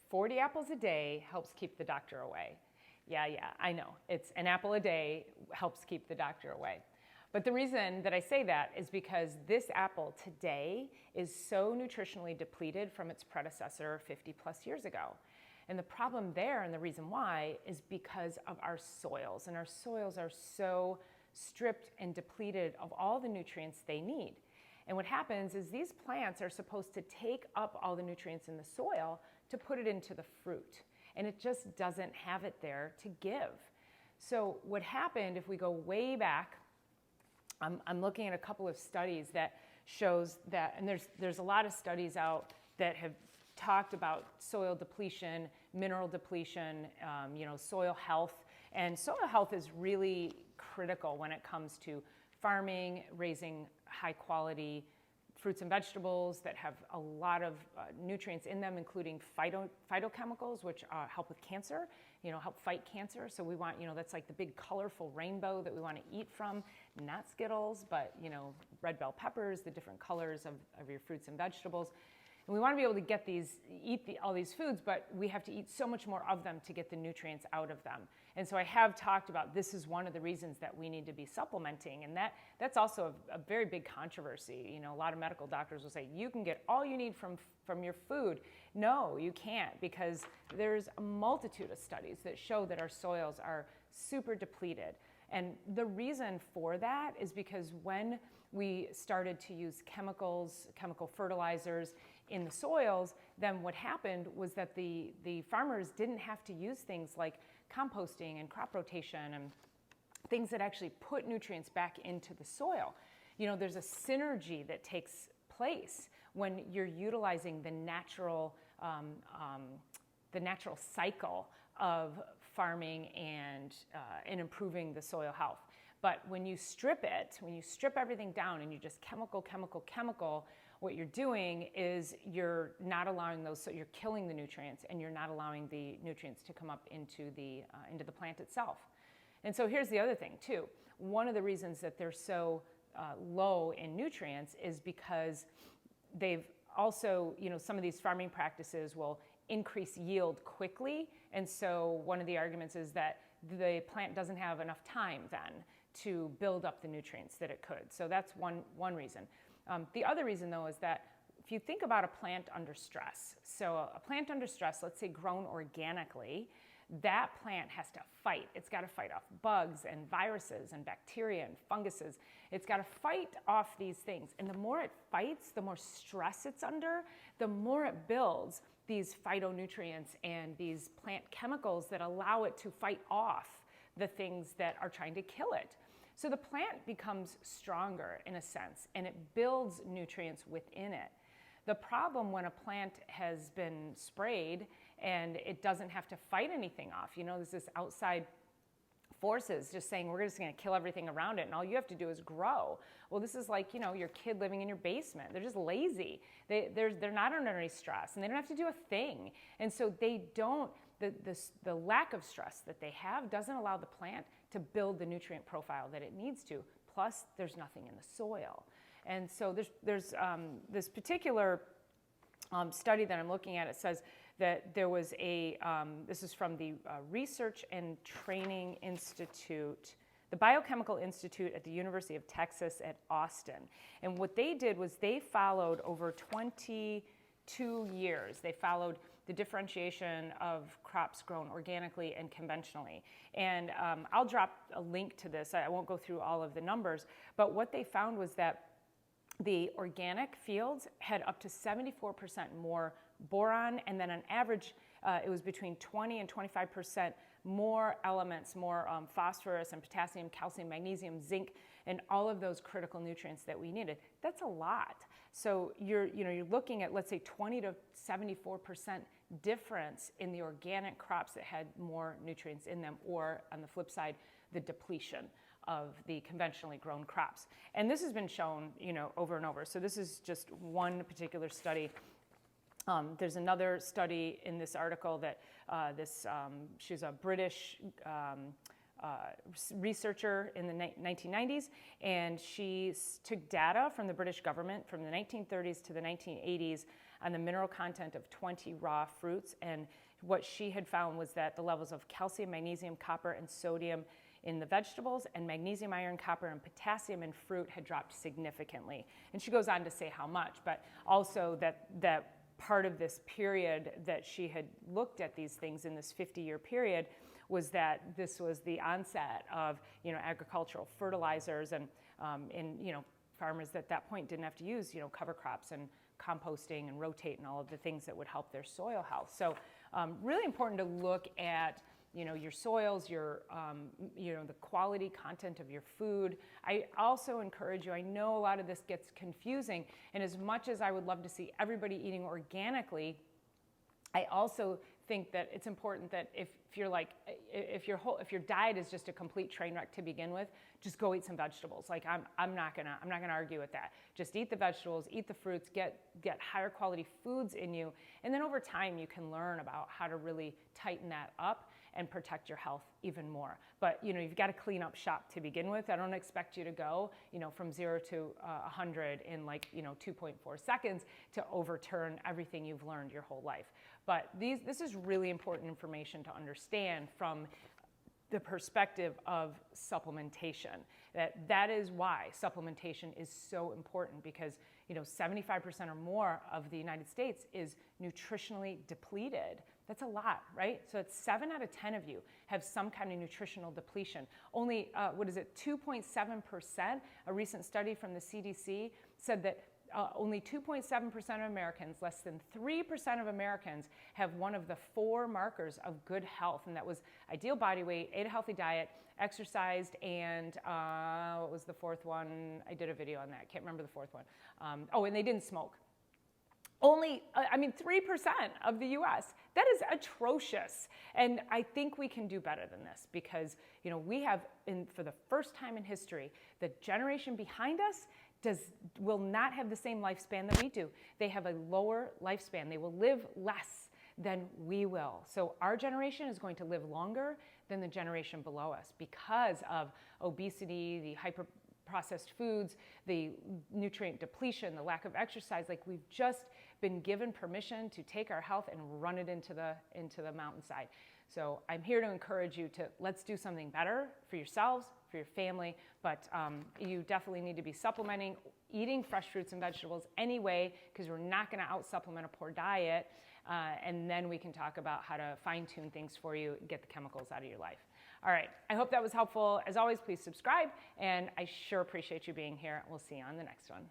40 apples a day helps keep the doctor away. Yeah, I know. It's an apple a day helps keep the doctor away. But the reason that I say that is because this apple today is so nutritionally depleted from its predecessor 50 plus years ago. And the problem there, and the reason why, is because of our soils. And our soils are so stripped and depleted of all the nutrients they need. And what happens is these plants are supposed to take up all the nutrients in the soil to put it into the fruit. And it just doesn't have it there to give. So what happened, if we go way back, I'm looking at a couple of studies that shows that, and there's a lot of studies out that have talked about soil depletion, mineral depletion, soil health. And soil health is really critical when it comes to farming, raising high quality fruits and vegetables that have a lot of nutrients in them, including phytochemicals, which help with cancer, help fight cancer. So we want, that's like the big colorful rainbow that we want to eat from, not Skittles, but, red bell peppers, the different colors of your fruits and vegetables. And we want to be able to eat all these foods, but we have to eat so much more of them to get the nutrients out of them. And so I have talked about this is one of the reasons that we need to be supplementing. And that's also a very big controversy. A lot of medical doctors will say, you can get all you need from your food. No, you can't, because there's a multitude of studies that show that our soils are super depleted. And the reason for that is because when we started to use chemical fertilizers in the soils, then what happened was that the farmers didn't have to use things like composting and crop rotation and things that actually put nutrients back into the soil. There's a synergy that takes place when you're utilizing the natural cycle of farming and improving the soil health. But when you strip everything down and you just chemical, what you're doing is you're not allowing those, so you're killing the nutrients and you're not allowing the nutrients to come up into the plant itself. And so here's the other thing too. One of the reasons that they're so low in nutrients is because they've also, some of these farming practices will increase yield quickly. And so one of the arguments is that the plant doesn't have enough time then to build up the nutrients that it could. So that's one reason. The other reason, though, is that if you think about a plant under stress, so a plant under stress, let's say grown organically, that plant has to fight. It's got to fight off bugs and viruses and bacteria and funguses. It's got to fight off these things. And the more it fights, the more stress it's under, the more it builds these phytonutrients and these plant chemicals that allow it to fight off the things that are trying to kill it. So the plant becomes stronger in a sense, and it builds nutrients within it. The problem when a plant has been sprayed and it doesn't have to fight anything off, there's this outside forces just saying we're just going to kill everything around it and all you have to do is grow. Well, this is like, your kid living in your basement. They're just lazy. They're not under any stress and they don't have to do a thing. And so the lack of stress that they have doesn't allow the plant to build the nutrient profile that it needs to. Plus, there's nothing in the soil. And so there's this particular study that I'm looking at. It says that there was this is from the Research and Training Institute, the Biochemical Institute at the University of Texas at Austin. And what they did was they followed over 22 years. They followed the differentiation of crops grown organically and conventionally. And I'll drop a link to this. I won't go through all of the numbers, but what they found was that the organic fields had up to 74% more boron, and then on average, it was between 20 and 25% more elements, more phosphorus and potassium, calcium, magnesium, zinc, and all of those critical nutrients that we needed. That's a lot. So you're looking at, let's say, 20 to 74% difference in the organic crops that had more nutrients in them, or on the flip side, the depletion of the conventionally grown crops. And this has been shown, over and over. So this is just one particular study. There's another study in this article that she's a British researcher in the 1990s, and she took data from the British government from the 1930s to the 1980s on the mineral content of 20 raw fruits. And what she had found was that the levels of calcium, magnesium, copper, and sodium in the vegetables and magnesium, iron, copper, and potassium in fruit had dropped significantly. And she goes on to say how much, but also that part of this period that she had looked at these things in this 50-year period was that this was the onset of, agricultural fertilizers and farmers at that point didn't have to use, cover crops and composting and rotate and all of the things that would help their soil health. So really important to look at your soils, the quality content of your food. I also encourage you, I know a lot of this gets confusing, and as much as I would love to see everybody eating organically, I also think that it's important that if your diet is just a complete train wreck to begin with, just go eat some vegetables. Like I'm not gonna argue with that. Just eat the vegetables, eat the fruits, get higher quality foods in you, and then over time you can learn about how to really tighten that up and protect your health even more. But you've got to clean up shop to begin with. I don't expect you to go from 0 to 100 in 2.4 seconds to overturn everything you've learned your whole life. But this is really important information to understand from the perspective of supplementation. That is why supplementation is so important, because 75% or more of the United States is nutritionally depleted. That's a lot, right? So it's 7 out of 10 of you have some kind of nutritional depletion. Only, 2.7%, a recent study from the CDC said that only 2.7% of Americans, less than 3% of Americans, have one of the 4 markers of good health, and that was ideal body weight, ate a healthy diet, exercised, and what was the 4th one? I did a video on that. I can't remember the 4th one. And they didn't smoke. Only, 3% of the US. That is atrocious. And I think we can do better than this, because, we have, for the first time in history, the generation behind us will not have the same lifespan that we do. They have a lower lifespan. They will live less than we will. So our generation is going to live longer than the generation below us because of obesity, the hyper-processed foods, the nutrient depletion, the lack of exercise. Like, we've just been given permission to take our health and run it into the mountainside. So I'm here to encourage you to let's do something better for yourselves, for your family, but you definitely need to be supplementing, eating fresh fruits and vegetables anyway, because we're not going to out-supplement a poor diet, and then we can talk about how to fine-tune things for you, get the chemicals out of your life. All right, I hope that was helpful. As always, please subscribe, and I sure appreciate you being here. We'll see you on the next one.